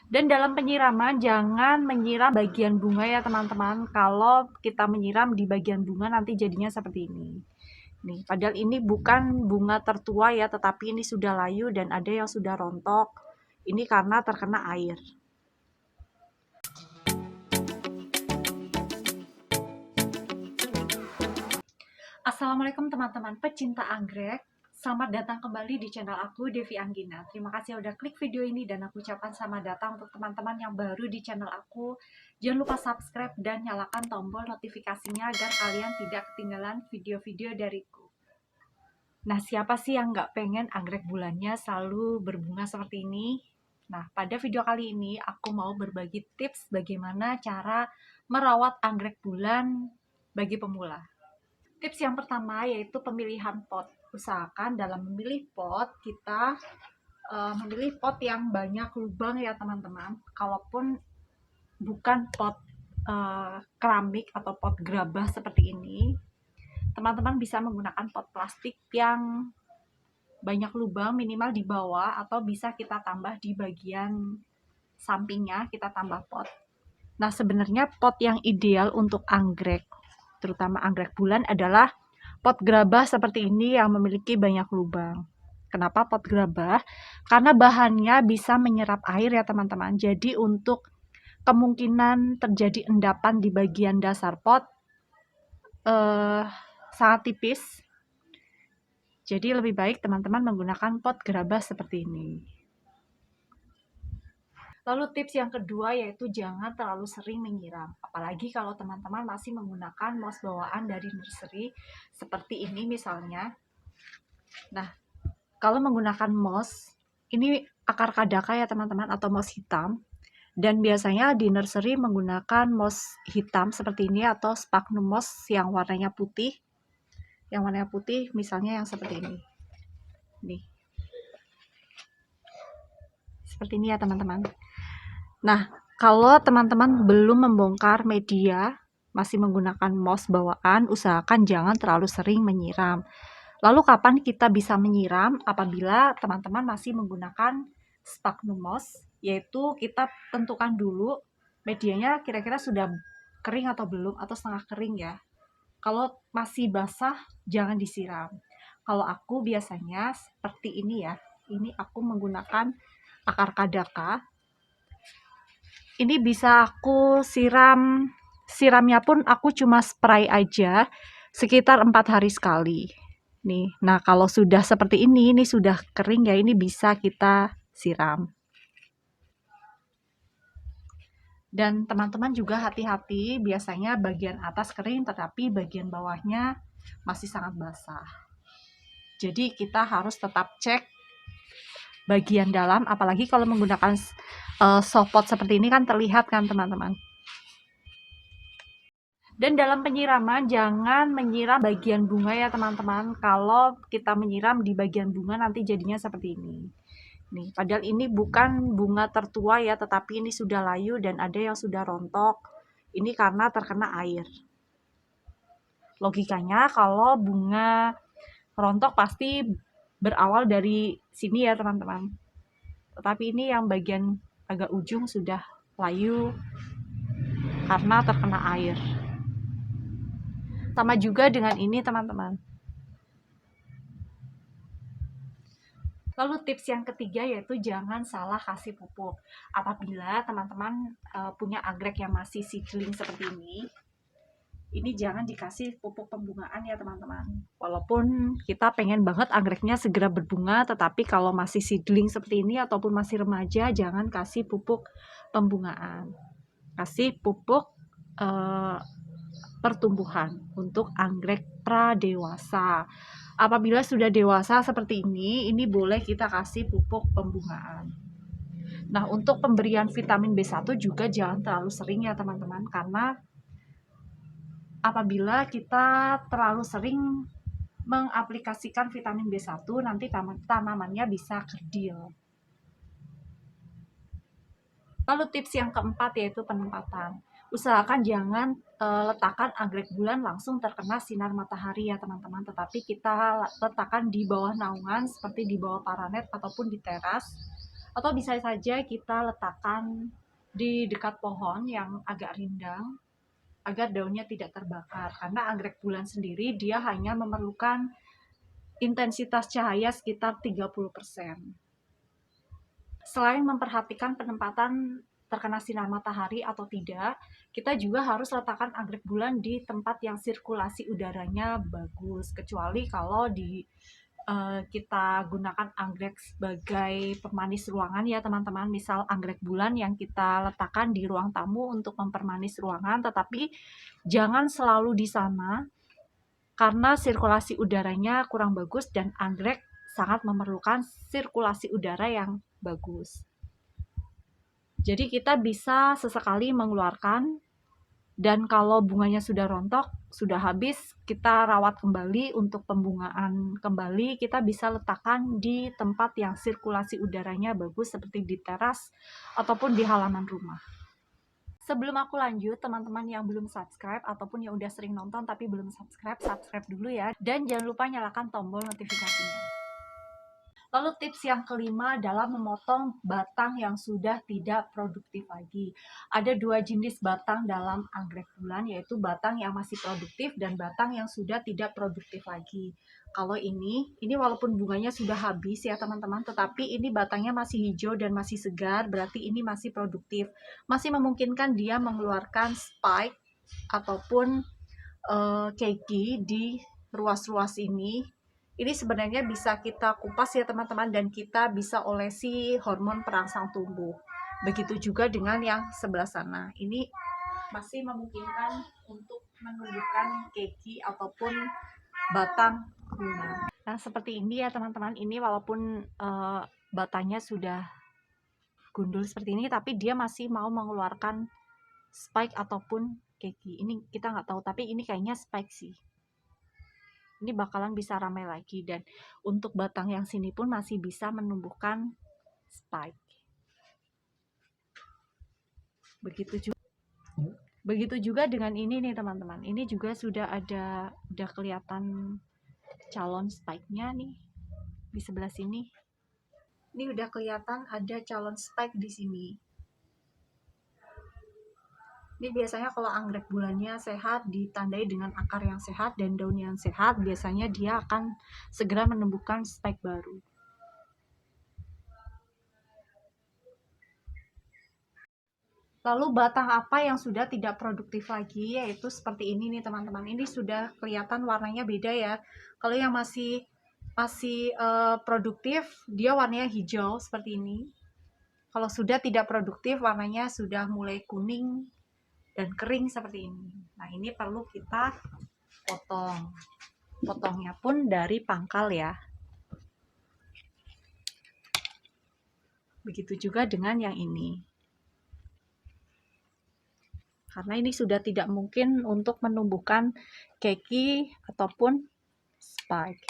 Dan dalam penyiraman jangan menyiram bagian bunga ya teman-teman. Kalau kita menyiram di bagian bunga nanti jadinya seperti ini. Nih, padahal ini bukan bunga tertua ya, tetapi ini sudah layu dan ada yang sudah rontok. Ini karena terkena air. Assalamualaikum teman-teman pecinta anggrek. Selamat datang kembali di channel aku, Devi Anggina. Terima kasih udah klik video ini dan aku ucapkan selamat datang untuk teman-teman yang baru di channel aku. Jangan lupa subscribe dan nyalakan tombol notifikasinya agar kalian tidak ketinggalan video-video dariku. Nah, siapa sih yang nggak pengen anggrek bulannya selalu berbunga seperti ini? Nah, pada video kali ini aku mau berbagi tips bagaimana cara merawat anggrek bulan bagi pemula. Tips yang pertama yaitu pemilihan pot. Usahakan dalam memilih pot kita memilih pot yang banyak lubang ya teman-teman. Kalaupun bukan pot keramik atau pot gerabah seperti ini, teman-teman bisa menggunakan pot plastik yang banyak lubang minimal di bawah, atau bisa kita tambah di bagian sampingnya, kita tambah pot. Nah, sebenarnya pot yang ideal untuk anggrek, terutama anggrek bulan, adalah pot gerabah seperti ini yang memiliki banyak lubang. Kenapa pot gerabah? Karena bahannya bisa menyerap air ya teman-teman. Jadi untuk kemungkinan terjadi endapan di bagian dasar pot sangat tipis. Jadi lebih baik teman-teman menggunakan pot gerabah seperti ini. Lalu tips yang kedua yaitu jangan terlalu sering menyiram. Apalagi kalau teman-teman masih menggunakan moss bawaan dari nursery seperti ini misalnya. Nah, kalau menggunakan moss, ini akar kadaka ya teman-teman, atau moss hitam. Dan biasanya di nursery menggunakan moss hitam seperti ini atau sphagnum moss yang warnanya putih. Yang warnanya putih misalnya yang seperti ini. Nih. Seperti ini ya teman-teman. Nah, kalau teman-teman belum membongkar media, masih menggunakan moss bawaan, usahakan jangan terlalu sering menyiram. Lalu kapan kita bisa menyiram? Apabila teman-teman masih menggunakan sphagnum moss, yaitu kita tentukan dulu medianya kira-kira sudah kering atau belum, atau setengah kering ya. Kalau masih basah, jangan disiram. Kalau aku biasanya seperti ini ya, ini aku menggunakan akar kadaka. Ini bisa aku siramnya pun aku cuma spray aja sekitar 4 hari sekali. Nih, nah kalau sudah seperti ini sudah kering ya, ini bisa kita siram. Dan teman-teman juga hati-hati, biasanya bagian atas kering tetapi bagian bawahnya masih sangat basah. Jadi kita harus tetap cek bagian dalam, apalagi kalau menggunakan soft pot seperti ini kan terlihat kan teman-teman. Dan dalam penyiraman jangan menyiram bagian bunga ya teman-teman. Kalau kita menyiram di bagian bunga nanti jadinya seperti ini. Nih, padahal ini bukan bunga tertua ya, tetapi ini sudah layu dan ada yang sudah rontok. Ini karena terkena air. Logikanya kalau bunga rontok pasti berawal dari sini ya teman-teman. Tetapi ini yang bagian agak ujung sudah layu karena terkena air. Sama juga dengan ini teman-teman. Lalu tips yang ketiga yaitu jangan salah kasih pupuk. Apabila teman-teman punya anggrek yang masih seedling seperti ini jangan dikasih pupuk pembungaan ya teman-teman. Walaupun kita pengen banget anggreknya segera berbunga, tetapi kalau masih seedling seperti ini ataupun masih remaja, jangan kasih pupuk pembungaan. Kasih pupuk pertumbuhan untuk anggrek pradewasa. Apabila sudah dewasa seperti ini boleh kita kasih pupuk pembungaan. Nah, untuk pemberian vitamin B1 juga jangan terlalu sering ya teman-teman, karena apabila kita terlalu sering mengaplikasikan vitamin B1, nanti tanamannya bisa kerdil. Lalu tips yang keempat yaitu penempatan. Usahakan jangan letakkan anggrek bulan langsung terkena sinar matahari ya teman-teman, tetapi kita letakkan di bawah naungan seperti di bawah paranet ataupun di teras. Atau bisa saja kita letakkan di dekat pohon yang agak rindang agar daunnya tidak terbakar. Karena anggrek bulan sendiri dia hanya memerlukan intensitas cahaya sekitar 30%. Selain memperhatikan penempatan terkena sinar matahari atau tidak, kita juga harus letakkan anggrek bulan di tempat yang sirkulasi udaranya bagus. Kecuali kalau kita gunakan anggrek sebagai pemanis ruangan ya teman-teman. Misal anggrek bulan yang kita letakkan di ruang tamu untuk mempermanis ruangan, tetapi jangan selalu di sana karena sirkulasi udaranya kurang bagus dan anggrek sangat memerlukan sirkulasi udara yang bagus. Jadi kita bisa sesekali mengeluarkan, dan kalau bunganya sudah rontok, sudah habis, kita rawat kembali. Untuk pembungaan kembali kita bisa letakkan di tempat yang sirkulasi udaranya bagus seperti di teras ataupun di halaman rumah. Sebelum aku lanjut, teman-teman yang belum subscribe ataupun yang udah sering nonton tapi belum subscribe, subscribe dulu ya. Dan jangan lupa nyalakan tombol notifikasinya. Lalu tips yang kelima adalah memotong batang yang sudah tidak produktif lagi. Ada dua jenis batang dalam anggrek bulan, yaitu batang yang masih produktif dan batang yang sudah tidak produktif lagi. Kalau ini walaupun bunganya sudah habis ya teman-teman, tetapi ini batangnya masih hijau dan masih segar, berarti ini masih produktif. Masih memungkinkan dia mengeluarkan spike ataupun keiki di ruas-ruas ini. Ini sebenarnya bisa kita kupas ya teman-teman, dan kita bisa olesi hormon perangsang tubuh. Begitu juga dengan yang sebelah sana. Ini masih memungkinkan untuk menumbuhkan keiki ataupun batang bunga. Nah, seperti ini ya teman-teman. Ini walaupun batangnya sudah gundul seperti ini, tapi dia masih mau mengeluarkan spike ataupun keiki. Ini kita nggak tahu, tapi ini kayaknya spike sih. Ini bakalan bisa ramai lagi, dan untuk batang yang sini pun masih bisa menumbuhkan spike. Begitu juga dengan ini nih teman-teman. Ini juga sudah kelihatan calon spike-nya nih di sebelah sini. Ini udah kelihatan ada calon spike di sini. Ini biasanya kalau anggrek bulannya sehat, ditandai dengan akar yang sehat dan daun yang sehat, biasanya dia akan segera menumbuhkan spike baru. Lalu batang apa yang sudah tidak produktif lagi, yaitu seperti ini nih teman-teman. Ini sudah kelihatan warnanya beda ya. Kalau yang masih produktif, dia warnanya hijau seperti ini. Kalau sudah tidak produktif, warnanya sudah mulai kuning dan kering seperti ini. Nah, ini perlu kita potong. Potongnya pun dari pangkal ya. Begitu juga dengan yang ini. Karena ini sudah tidak mungkin untuk menumbuhkan keiki ataupun spike.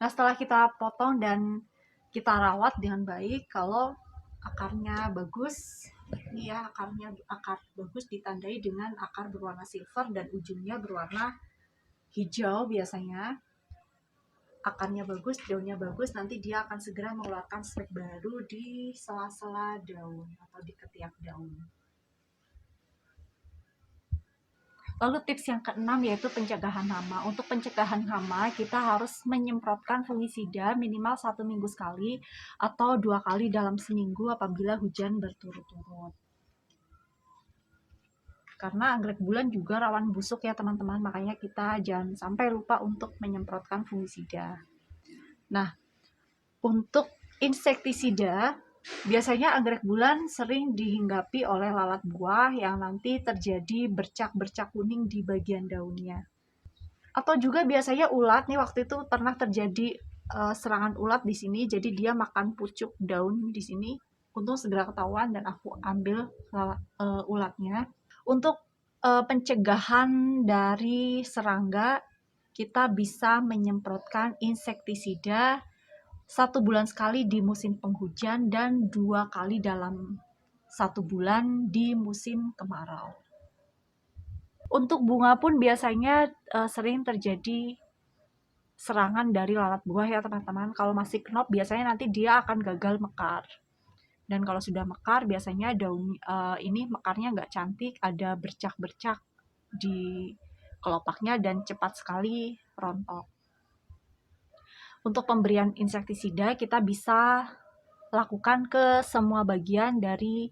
Nah, setelah kita potong dan kita rawat dengan baik, kalau akarnya bagus, ini ya akar bagus ditandai dengan akar berwarna silver dan ujungnya berwarna hijau biasanya. Akarnya bagus, daunnya bagus, nanti dia akan segera mengeluarkan spike baru di sela-sela daun atau di ketiak daun. Lalu tips yang keenam yaitu pencegahan hama. Untuk pencegahan hama, kita harus menyemprotkan fungisida minimal 1 minggu sekali atau 2 kali dalam seminggu apabila hujan berturut-turut. Karena anggrek bulan juga rawan busuk ya teman-teman, makanya kita jangan sampai lupa untuk menyemprotkan fungisida. Nah, untuk insektisida, biasanya anggrek bulan sering dihinggapi oleh lalat buah yang nanti terjadi bercak-bercak kuning di bagian daunnya. Atau juga biasanya ulat, nih waktu itu pernah terjadi serangan ulat di sini, jadi dia makan pucuk daun di sini. Untung segera ketahuan dan aku ambil ulatnya. Untuk pencegahan dari serangga, kita bisa menyemprotkan insektisida 1 bulan sekali di musim penghujan dan 2 kali dalam 1 bulan di musim kemarau. Untuk bunga pun biasanya sering terjadi serangan dari lalat buah ya teman-teman. Kalau masih knop biasanya nanti dia akan gagal mekar. Dan kalau sudah mekar biasanya daun ini mekarnya nggak cantik, ada bercak-bercak di kelopaknya dan cepat sekali rontok. Untuk pemberian insektisida kita bisa lakukan ke semua bagian dari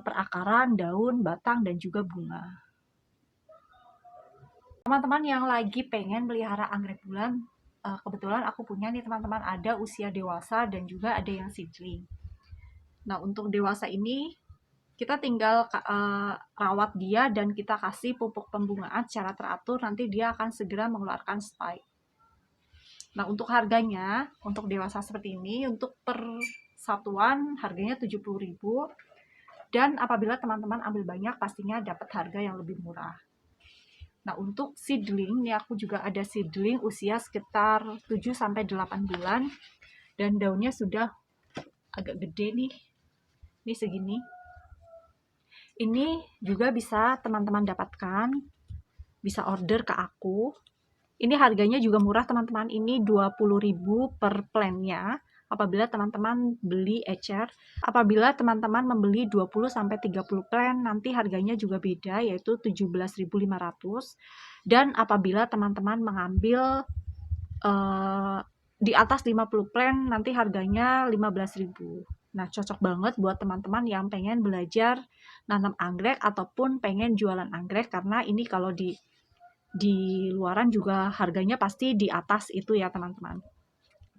perakaran, daun, batang, dan juga bunga. Teman-teman yang lagi pengen melihara anggrek bulan, kebetulan aku punya nih teman-teman, ada usia dewasa dan juga ada yang seedling. Nah, untuk dewasa ini kita tinggal rawat dia dan kita kasih pupuk pembungaan secara teratur, nanti dia akan segera mengeluarkan spike. Nah, untuk harganya, untuk dewasa seperti ini, untuk per satuan harganya 70.000. Dan apabila teman-teman ambil banyak, pastinya dapat harga yang lebih murah. Nah, untuk seedling, ini aku juga ada seedling usia sekitar 7-8 bulan. Dan daunnya sudah agak gede nih. Ini segini. Ini juga bisa teman-teman dapatkan. Bisa order ke aku. Ini harganya juga murah teman-teman. Ini 20.000 per plannya. Apabila teman-teman beli ecer, apabila teman-teman membeli 20-30 plan, nanti harganya juga beda, yaitu 17.500. Dan apabila teman-teman mengambil di atas 50 plan, nanti harganya 15.000. Nah, cocok banget buat teman-teman yang pengen belajar nanam anggrek ataupun pengen jualan anggrek, karena ini kalau di luaran juga harganya pasti di atas itu ya teman-teman.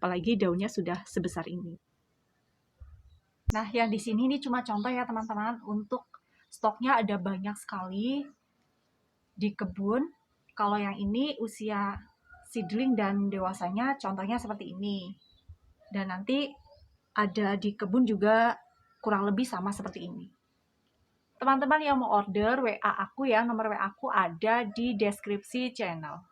Apalagi daunnya sudah sebesar ini. Nah, yang di sini ini cuma contoh ya teman-teman. Untuk stoknya ada banyak sekali di kebun. Kalau yang ini usia seedling dan dewasanya contohnya seperti ini. Dan nanti ada di kebun juga kurang lebih sama seperti ini. Teman-teman yang mau order, WA aku ya, nomor WA aku ada di deskripsi channel.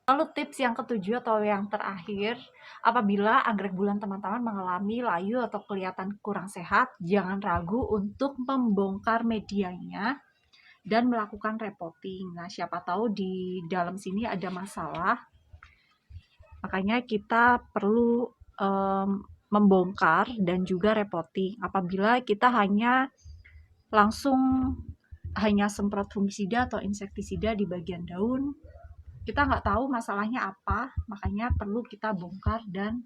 Lalu tips yang ketujuh atau yang terakhir, apabila anggrek bulan teman-teman mengalami layu atau kelihatan kurang sehat, jangan ragu untuk membongkar medianya dan melakukan repotting. Nah, siapa tahu di dalam sini ada masalah, makanya kita perlu membongkar dan juga repotting. Apabila kita langsung hanya semprot fungisida atau insektisida di bagian daun, kita nggak tahu masalahnya apa, makanya perlu kita bongkar dan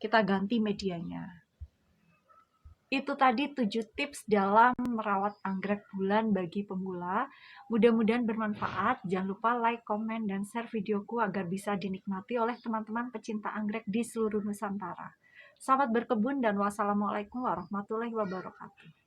kita ganti medianya. Itu tadi 7 tips dalam merawat anggrek bulan bagi pemula. Mudah-mudahan bermanfaat. Jangan lupa like, komen, dan share videoku agar bisa dinikmati oleh teman-teman pecinta anggrek di seluruh Nusantara. Selamat berkebun dan wassalamualaikum warahmatullahi wabarakatuh.